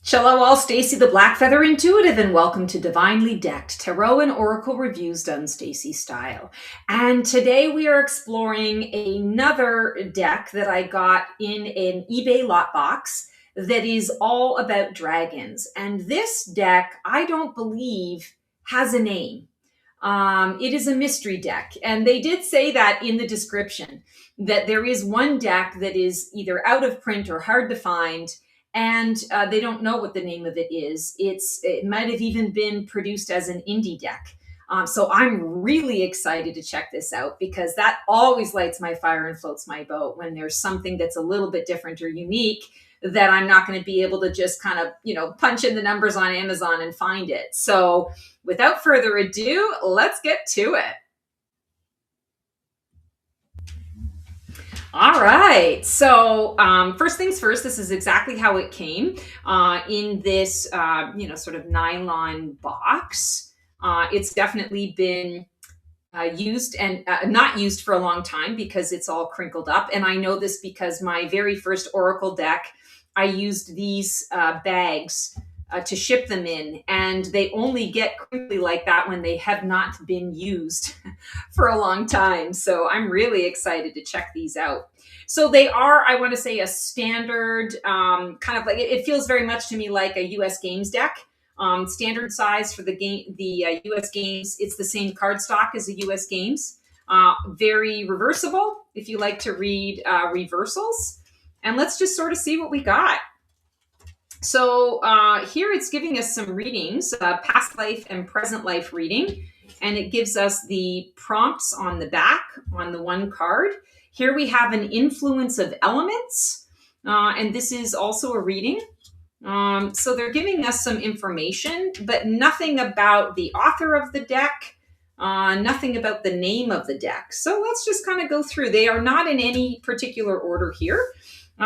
Shalom all, Stacy the Blackfeather Intuitive, and welcome to Divinely Decked Tarot and Oracle Reviews done Stacy style. And today we are exploring another deck that I got in an eBay lot box that is all about dragons. And this deck, I don't believe, has a name. It is a mystery deck, and they did say that in the description, that there is one deck that is either out of print or hard to find, and they don't know what the name of it is. It might have even been produced as an indie deck. So I'm really excited to check this out, because that always lights my fire and floats my boat when there's something that's a little bit different or unique that I'm not going to be able to just kind of, punch in the numbers on Amazon and find it. So without further ado, let's get to it. All right. So first things first, this is exactly how it came in this, sort of nylon box. It's definitely been used and not used for a long time because it's all crinkled up. And I know this because my very first Oracle deck, I used these bags to ship them in, and they only get crinkly like that when they have not been used for a long time. So I'm really excited to check these out. So they are, I want to say, a standard kind of like, it feels very much to me like a US Games deck. Standard size for the game, the US Games. It's the same cardstock as the US Games. Very reversible if you like to read reversals. And let's just sort of see what we got. So here it's giving us some readings, past life and present life reading. And it gives us the prompts on the back on the one card. Here we have an influence of elements. And this is also a reading. So they're giving us some information, but nothing about the author of the deck, nothing about the name of the deck. So let's just kind of go through. They are not in any particular order here.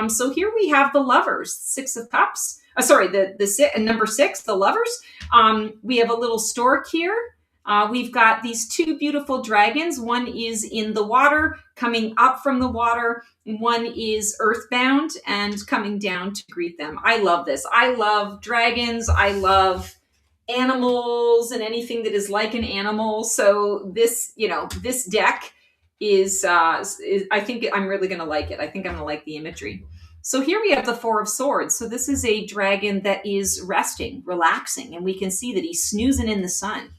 So here we have the Lovers, Six of Cups. The number 6, the Lovers. We have a little stork here. We've got these two beautiful dragons. One is in the water, coming up from the water. One is earthbound and coming down to greet them. I love this. I love dragons. I love animals and anything that is like an animal. So this, this deck is I think I'm really going to like it. I think I'm going to like the imagery. So here we have the Four of Swords. So this is a dragon that is resting, relaxing, and we can see that he's snoozing in the sun.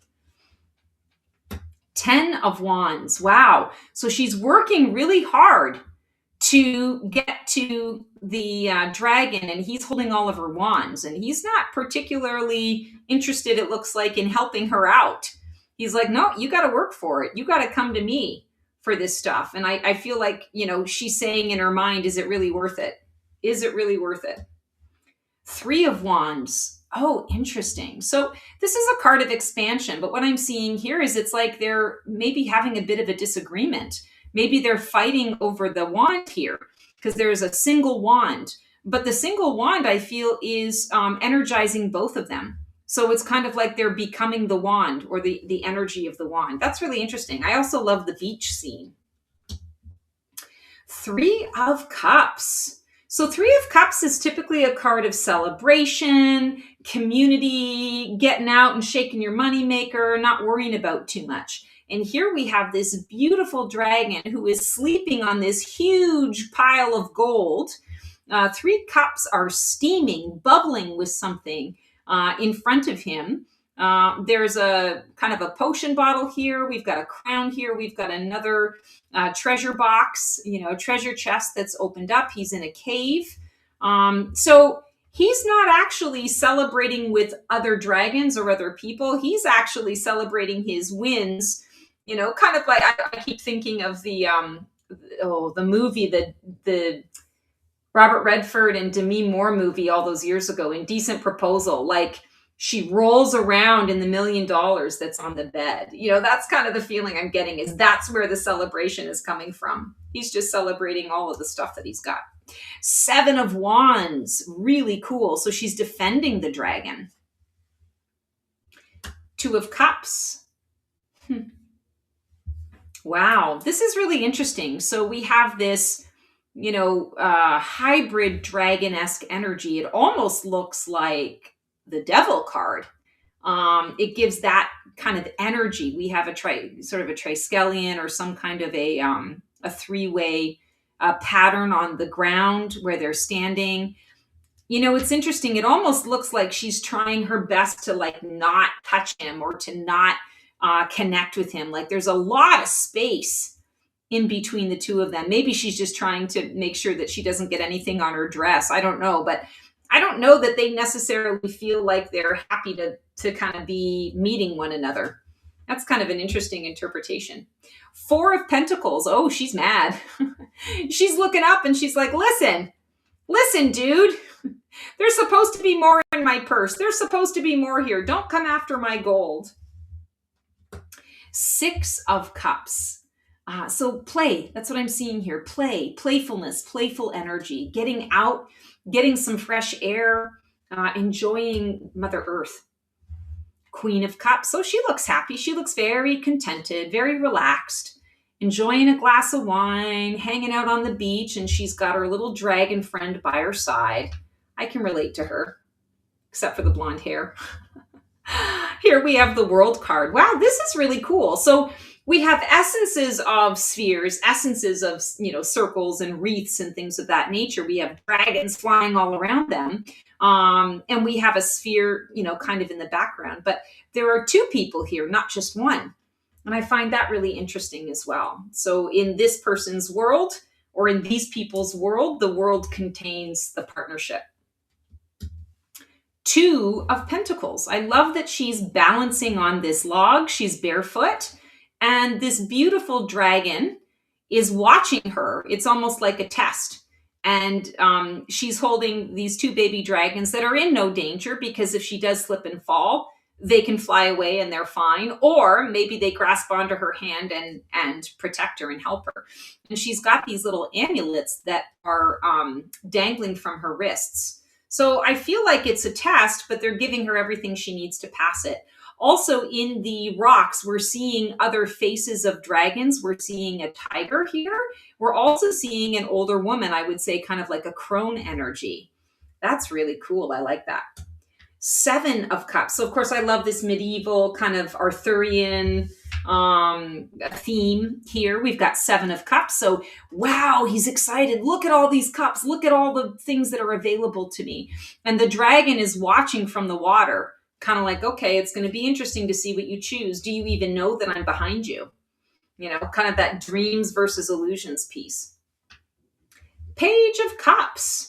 10 of Wands. Wow. So she's working really hard to get to the dragon, and he's holding all of her wands, and he's not particularly interested, it looks like, in helping her out. He's like, no, you got to work for it. You got to come to me for this stuff. And I feel like, she's saying in her mind, is it really worth it? Is it really worth it? 3 of Wands. Oh, interesting. So this is a card of expansion, but what I'm seeing here is it's like they're maybe having a bit of a disagreement. Maybe they're fighting over the wand here because there's a single wand, but the single wand, I feel, is energizing both of them. So it's kind of like they're becoming the wand, or the energy of the wand. That's really interesting. I also love the beach scene. 3 of Cups. So 3 of Cups is typically a card of celebration, community, getting out and shaking your moneymaker, not worrying about too much. And here we have this beautiful dragon who is sleeping on this huge pile of gold. 3 cups are steaming, bubbling with something in front of him. There's a kind of a potion bottle here. We've got a crown here. We've got another treasure box, a treasure chest that's opened up. He's in a cave. So he's not actually celebrating with other dragons or other people. He's actually celebrating his wins, kind of like, I keep thinking of the movie, the Robert Redford and Demi Moore movie all those years ago, Indecent Proposal. Like, she rolls around in the $1 million that's on the bed. That's kind of the feeling I'm getting, is that's where the celebration is coming from. He's just celebrating all of the stuff that he's got. 7 of Wands, really cool. So she's defending the dragon. 2 of Cups. Wow, this is really interesting. So we have this hybrid dragon-esque energy. It almost looks like the devil card. It gives that kind of energy. We have sort of a triskelion or some kind of a three-way pattern on the ground where they're standing. It's interesting. It almost looks like she's trying her best to like not touch him or to not connect with him. Like there's a lot of space in between the two of them. Maybe she's just trying to make sure that she doesn't get anything on her dress. I don't know, but I don't know that they necessarily feel like they're happy to kind of be meeting one another. That's kind of an interesting interpretation. Four of Pentacles. Oh, she's mad. She's looking up and she's like, listen, dude. There's supposed to be more in my purse. There's supposed to be more here. Don't come after my gold. Six of Cups. So play, that's what I'm seeing here. Play, playfulness, playful energy, getting out, getting some fresh air, enjoying Mother Earth. Queen of Cups. So she looks happy. She looks very contented, very relaxed, enjoying a glass of wine, hanging out on the beach, and she's got her little dragon friend by her side. I can relate to her, except for the blonde hair. Here we have the World card. Wow, this is really cool. So we have essences of spheres, essences of, circles and wreaths and things of that nature. We have dragons flying all around them. And we have a sphere, kind of in the background. But there are two people here, not just one. And I find that really interesting as well. So in this person's world, or in these people's world, the world contains the partnership. Two of Pentacles. I love that she's balancing on this log. She's barefoot. And this beautiful dragon is watching her. It's almost like a test. And she's holding these two baby dragons that are in no danger, because if she does slip and fall, they can fly away and they're fine. Or maybe they grasp onto her hand and protect her and help her. And she's got these little amulets that are dangling from her wrists. So I feel like it's a test, but they're giving her everything she needs to pass it. Also in the rocks, we're seeing other faces of dragons. We're seeing a tiger here. We're also seeing an older woman, I would say kind of like a crone energy. That's really cool. I like that. Seven of Cups. So of course I love this medieval kind of Arthurian theme here. We've got Seven of Cups. So wow, he's excited. Look at all these cups. Look at all the things that are available to me. And the dragon is watching from the water, kind of like, okay, it's going to be interesting to see what you choose. Do you even know that I'm behind you? Kind of that dreams versus illusions piece. Page of Cups.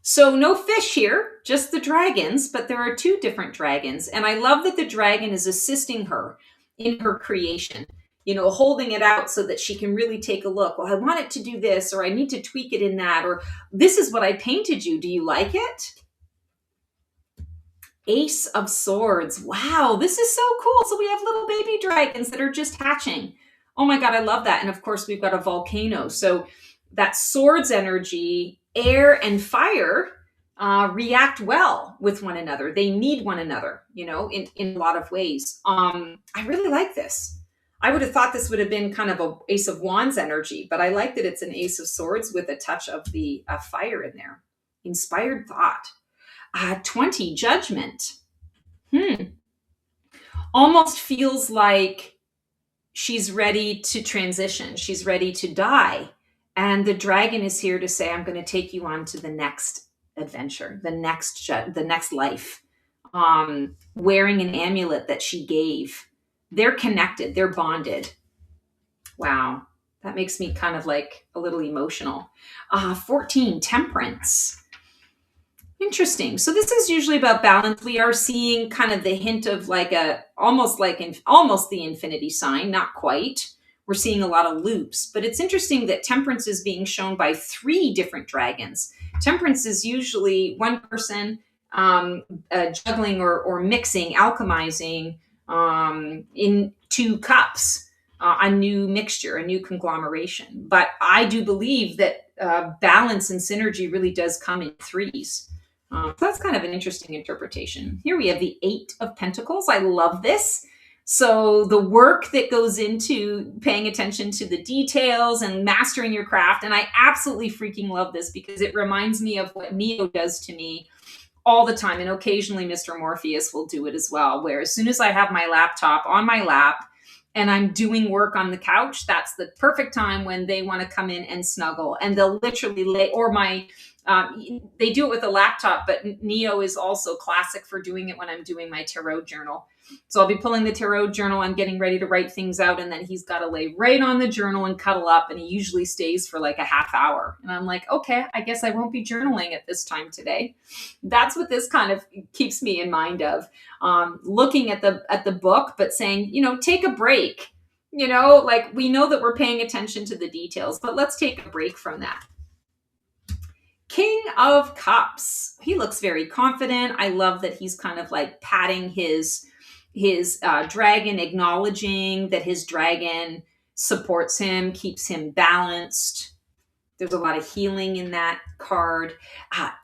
So no fish here, just the dragons, but there are two different dragons. And I love that the dragon is assisting her in her creation, holding it out so that she can really take a look. Well, I want it to do this, or I need to tweak it in that, or this is what I painted you. Do you like it? Ace of Swords. Wow, this is so cool. So we have little baby dragons that are just hatching. Oh my God, I love that. And of course, we've got a volcano. So that swords energy, air and fire react well with one another. They need one another, in a lot of ways. I really like this. I would have thought this would have been kind of a Ace of Wands energy, but I like that it's an Ace of Swords with a touch of the fire in there. Inspired thought. 20, Judgment. Almost feels like she's ready to transition. She's ready to die. And the dragon is here to say, I'm going to take you on to the next adventure, the next life. Wearing an amulet that she gave. They're connected. They're bonded. Wow. That makes me kind of like a little emotional. 14, Temperance. Interesting. So this is usually about balance. We are seeing kind of the hint of like almost the infinity sign, not quite. We're seeing a lot of loops, but it's interesting that Temperance is being shown by three different dragons. Temperance is usually one person juggling or mixing, alchemizing in two cups, a new mixture, a new conglomeration. But I do believe that balance and synergy really does come in threes. So that's kind of an interesting interpretation. Here we have the Eight of Pentacles. I love this. So the work that goes into paying attention to the details and mastering your craft, and I absolutely freaking love this because it reminds me of what Neo does to me all the time. And occasionally Mr. Morpheus will do it as well, where as soon as I have my laptop on my lap and I'm doing work on the couch, that's the perfect time when they want to come in and snuggle. And they'll literally lay, or my, they do it with a laptop, but Neo is also classic for doing it when I'm doing my tarot journal. So I'll be pulling the tarot journal. I'm getting ready to write things out. And then he's got to lay right on the journal and cuddle up. And he usually stays for like a half hour. And I'm like, okay, I guess I won't be journaling at this time today. That's what this kind of keeps me in mind of, looking at the book, but saying, take a break. Like we know that we're paying attention to the details, but let's take a break from that. King of Cups. He looks very confident. I love that he's kind of like patting his dragon, acknowledging that his dragon supports him, keeps him balanced. There's a lot of healing in that card.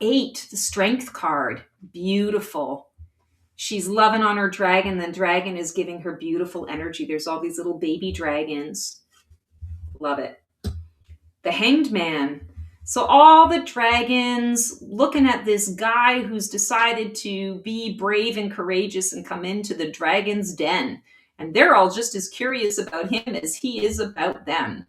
8, the Strength card. Beautiful. She's loving on her dragon. The dragon is giving her beautiful energy. There's all these little baby dragons. Love it. The Hanged Man. So all the dragons looking at this guy who's decided to be brave and courageous and come into the dragon's den. And they're all just as curious about him as he is about them.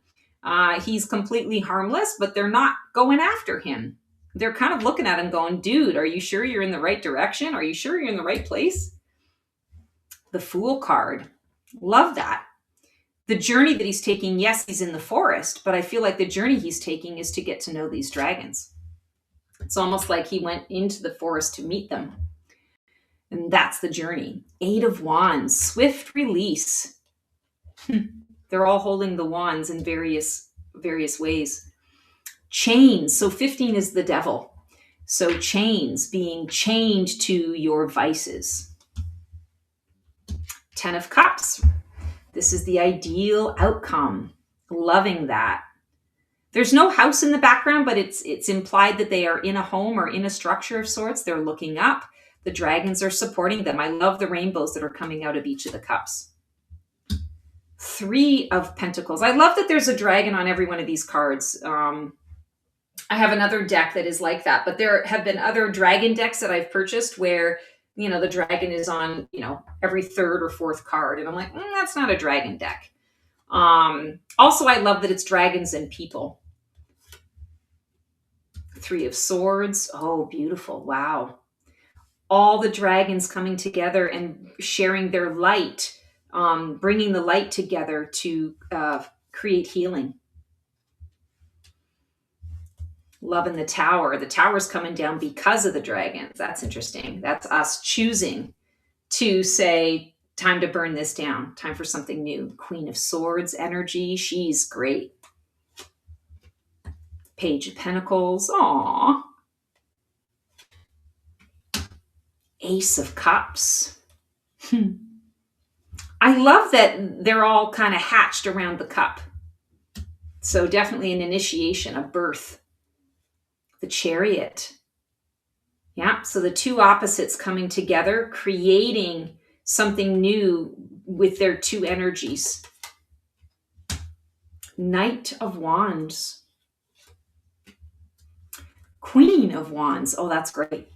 He's completely harmless, but they're not going after him. They're kind of looking at him going, dude, are you sure you're in the right direction? Are you sure you're in the right place? The Fool card. Love that. The journey that he's taking, yes, he's in the forest, but I feel like the journey he's taking is to get to know these dragons. It's almost like he went into the forest to meet them. And that's the journey. 8 of Wands, swift release. They're all holding the wands in various ways. Chains. So 15 is the devil. So chains, being chained to your vices. 10 of Cups. This is the ideal outcome. Loving that. There's no house in the background, but it's implied that they are in a home or in a structure of sorts. They're looking up. The dragons are supporting them. I love the rainbows that are coming out of each of the cups. 3 of Pentacles. I love that there's a dragon on every one of these cards. I have another deck that is like that, but there have been other dragon decks that I've purchased where the dragon is on, every 3rd or 4th card. And I'm like, that's not a dragon deck. Also, I love that it's dragons and people. 3 of Swords. Oh, beautiful. Wow. All the dragons coming together and sharing their light, bringing the light together to create healing. Loving the Tower. The Tower's coming down because of the dragons. That's interesting. That's us choosing to say, time to burn this down. Time for something new. Queen of Swords energy. She's great. Page of Pentacles. Aww. Ace of Cups. I love that they're all kind of hatched around the cup. So definitely an initiation, a birth. The Chariot. Yeah, so the 2 opposites coming together, creating something new with their 2 energies. Knight of Wands. Queen of Wands. Oh, that's great.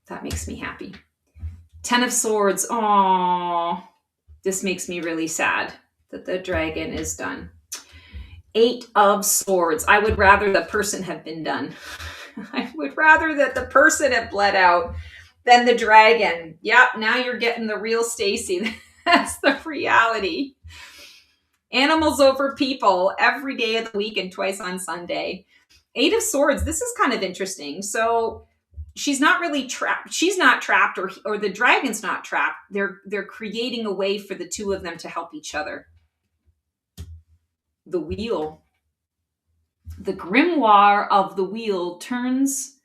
That makes me happy. 10 of Swords. Oh, this makes me really sad that the dragon is done. 8 of Swords. I would rather the person have been done. I would rather that the person had bled out than the dragon. Yep, now you're getting the real Stacy. That's the reality. Animals over people every day of the week and twice on Sunday. 8 of Swords. This is kind of interesting. So she's not really trapped. She's not trapped, or the dragon's not trapped. They're creating a way for the 2 of them to help each other. The Wheel. The Grimoire of the Wheel turns,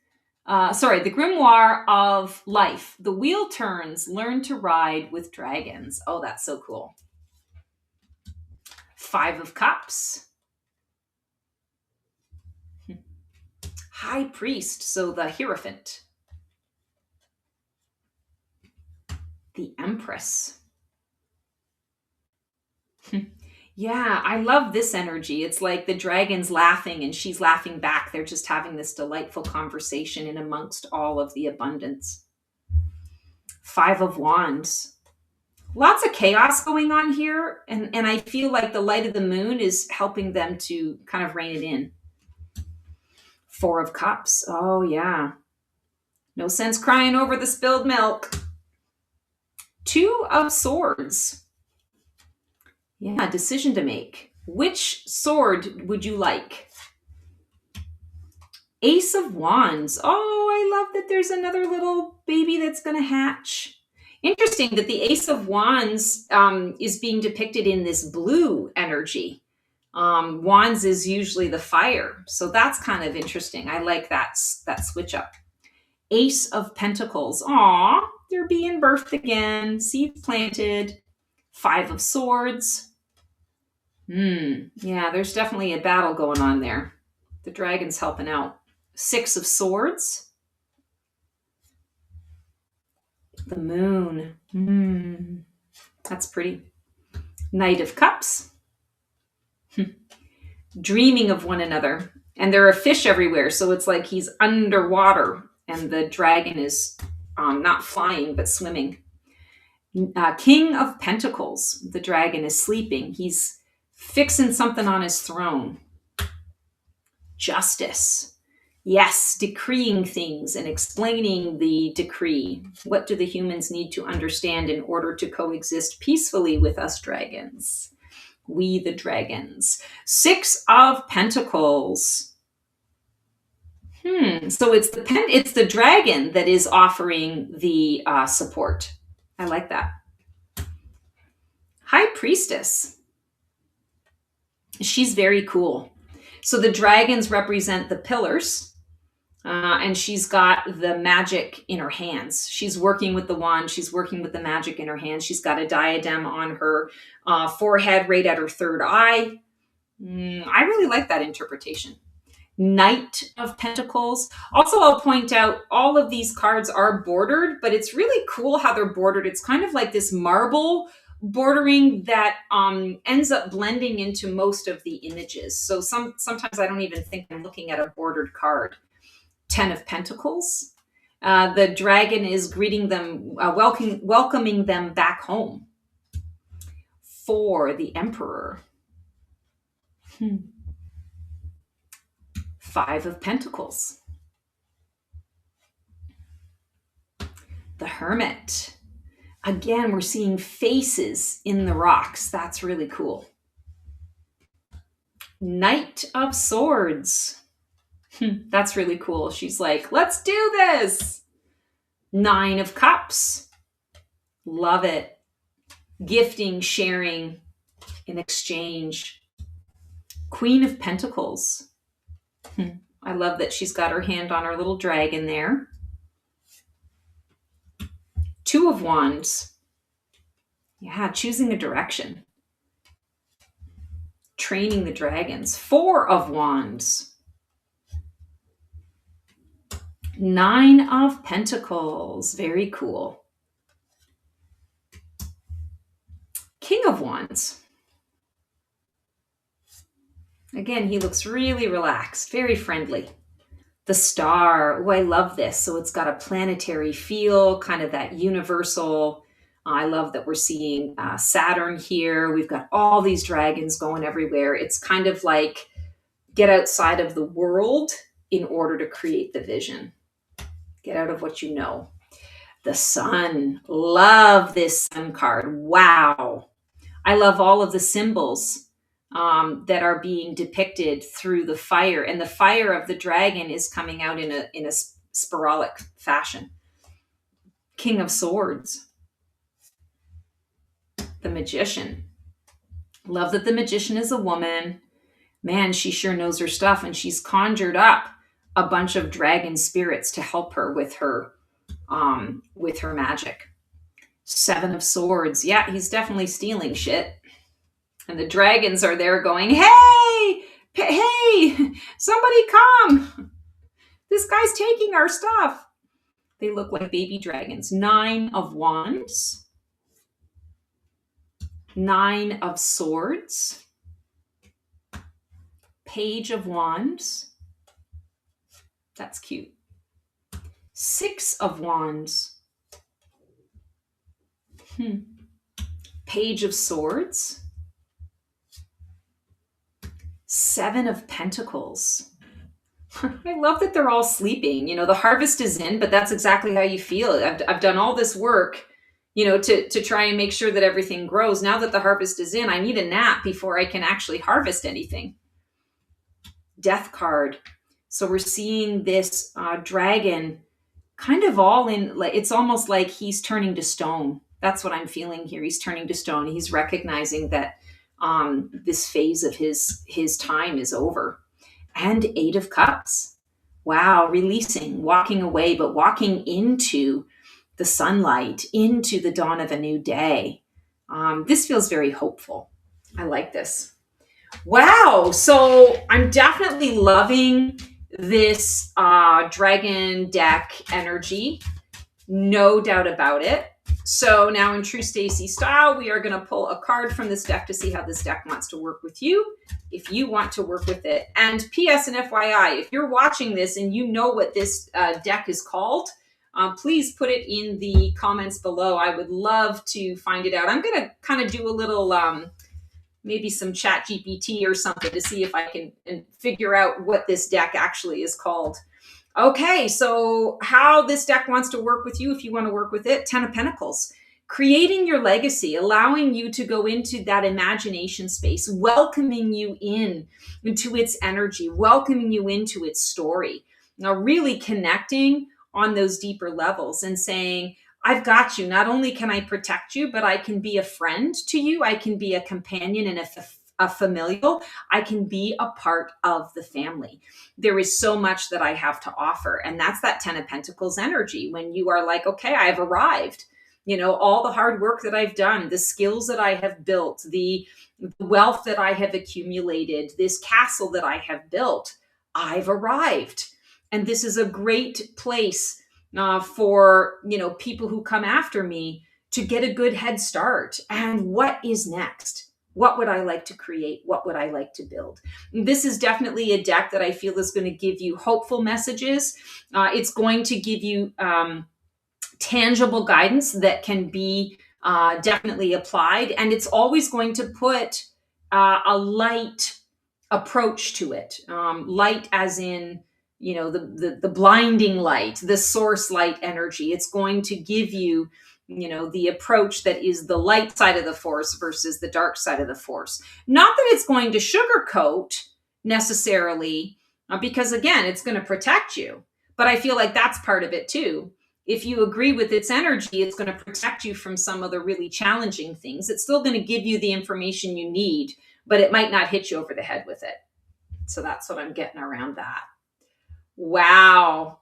the Grimoire of Life. The wheel turns, learn to ride with dragons. Oh, that's so cool. 5 of Cups. High Priest, so the Hierophant. The Empress. Yeah, I love this energy. It's like the dragon's laughing and she's laughing back. They're just having this delightful conversation in amongst all of the abundance. Five of Wands. Lots of chaos going on here. And I feel like the light of the moon is helping them to kind of rein it in. Four of Cups. Oh, yeah. No sense crying over the spilled milk. Two of Swords. Yeah, decision to make. Which sword would you like? Ace of Wands. Oh, I love that there's another little baby that's going to hatch. Interesting that the Ace of Wands is being depicted in this blue energy. Wands is usually the fire. So that's kind of interesting. I like that switch up. Ace of Pentacles. Aw, they're being birthed again. Seeds planted. Five of Swords. Yeah, there's definitely a battle going on there. The dragon's helping out. Six of Swords. The moon. That's pretty. Knight of Cups. Dreaming of one another. And there are fish everywhere, so it's like he's underwater and the dragon is not flying but swimming. King of Pentacles. The dragon is sleeping. He's fixing something on his throne. Justice. Yes, decreeing things and explaining the decree. What do the humans need to understand in order to coexist peacefully with us dragons? We the dragons. Six of Pentacles. So it's the dragon that is offering the support. I like that. High Priestess. She's very cool. So the dragons represent the pillars, and she's got the magic in her hands. She's working with the wand. She's working with the magic in her hands. She's got a diadem on her forehead, right at her third eye. I really like that interpretation. Knight of Pentacles. Also, I'll point out all of these cards are bordered, but it's really cool how they're bordered. It's kind of like this marble bordering that ends up blending into most of the images. So sometimes I don't even think I'm looking at a bordered card. Ten of Pentacles. The dragon is greeting them, welcoming them back home. For the Emperor. Five of Pentacles. The Hermit. Again, we're seeing faces in the rocks. That's really cool. Knight of Swords. That's really cool. She's like, let's do this. Nine of Cups. Love it. Gifting, sharing, in exchange. Queen of Pentacles. I love that she's got her hand on her little dragon there. Two of Wands. Yeah, choosing a direction. Training the dragons. Four of Wands. Nine of Pentacles. Very cool. King of Wands. Again, he looks really relaxed, very friendly. The Star. Oh, I love this. So it's got a planetary feel, kind of that universal. I love that we're seeing Saturn here. We've got all these dragons going everywhere. It's kind of like get outside of the world in order to create the vision. Get out of what you know. The Sun. Love this Sun card. Wow. I love all of the symbols that are being depicted through the fire, and the fire of the dragon is coming out in a spiralic fashion. King of Swords. The Magician. Love that the Magician is a woman. Man, she sure knows her stuff, and she's conjured up a bunch of dragon spirits to help her with her magic. Seven of Swords. Yeah, he's definitely stealing shit. And the dragons are there going, hey, somebody come. This guy's taking our stuff. They look like baby dragons. Nine of Wands. Nine of Swords. Page of Wands. That's cute. 6 of Wands. Page of Swords. 7 of Pentacles. I love that they're all sleeping. The harvest is in, but that's exactly how you feel. I've done all this work, to try and make sure that everything grows. Now that the harvest is in, I need a nap before I can actually harvest anything. Death card. So we're seeing this dragon kind of all in, it's almost like he's turning to stone. That's what I'm feeling here. He's turning to stone. He's recognizing that this phase of his time is over. And 8 of Cups. Wow, releasing, walking away, but walking into the sunlight, into the dawn of a new day. This feels very hopeful. I like this. Wow, so I'm definitely loving this dragon deck energy. No doubt about it. So now in true Stacey style, we are going to pull a card from this deck to see how this deck wants to work with you, if you want to work with it. And PS and FYI, if you're watching this and you know what this deck is called, please put it in the comments below. I would love to find it out. I'm going to kind of do a little, maybe some chat GPT or something to see if I can figure out what this deck actually is called. Okay, so how this deck wants to work with you, if you want to work with it, 10 of Pentacles. Creating your legacy, allowing you to go into that imagination space, welcoming you into its energy, welcoming you into its story. Now, really connecting on those deeper levels and saying, I've got you. Not only can I protect you, but I can be a friend to you. I can be a companion and a familial. I can be a part of the family. There is so much that I have to offer. And that's that 10 of Pentacles energy when you are like, okay, I've arrived. All the hard work that I've done, the skills that I have built, the wealth that I have accumulated, this castle that I have built, I've arrived. And this is a great place for, people who come after me to get a good head start. And what is next? What would I like to create? What would I like to build? This is definitely a deck that I feel is going to give you hopeful messages. It's going to give you tangible guidance that can be definitely applied. And it's always going to put a light approach to it. Light as in, the blinding light, the source light energy. It's going to give you the approach that is the light side of the force versus the dark side of the force. Not that it's going to sugarcoat necessarily, because again, it's going to protect you. But I feel like that's part of it too. If you agree with its energy, it's going to protect you from some of the really challenging things. It's still going to give you the information you need, but it might not hit you over the head with it. So that's what I'm getting around that. Wow.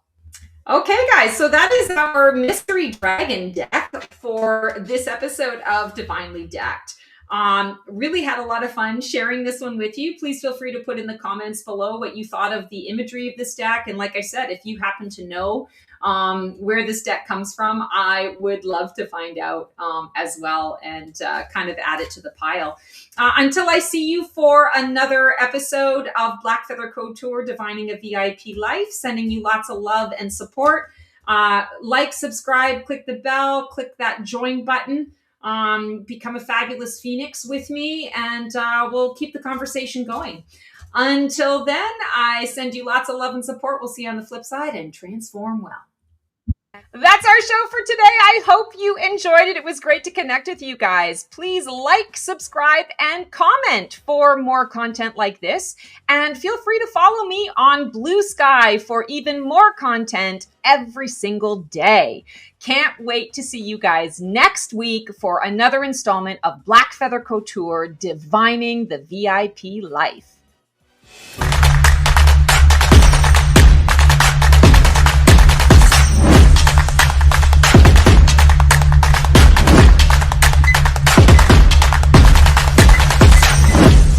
Okay, guys, so that is our mystery dragon deck for this episode of Divinely Decked. Really had a lot of fun sharing this one with you. Please feel free to put in the comments below what you thought of the imagery of this deck. And like I said, if you happen to know where this deck comes from, I would love to find out as well and kind of add it to the pile. Until I see you for another episode of Black Feather Couture, Divining a VIP Life, sending you lots of love and support. Like, subscribe, click the bell, click that join button. Become a fabulous phoenix with me, and we'll keep the conversation going. Until then, I send you lots of love and support. We'll see you on the flip side, and transform well. That's our show for today. I hope you enjoyed it. It was great to connect with you guys. Please like, subscribe, and comment for more content like this. And feel free to follow me on Blue Sky for even more content every single day. Can't wait to see you guys next week for another installment of Black Feather Couture, Divining the VIP Life.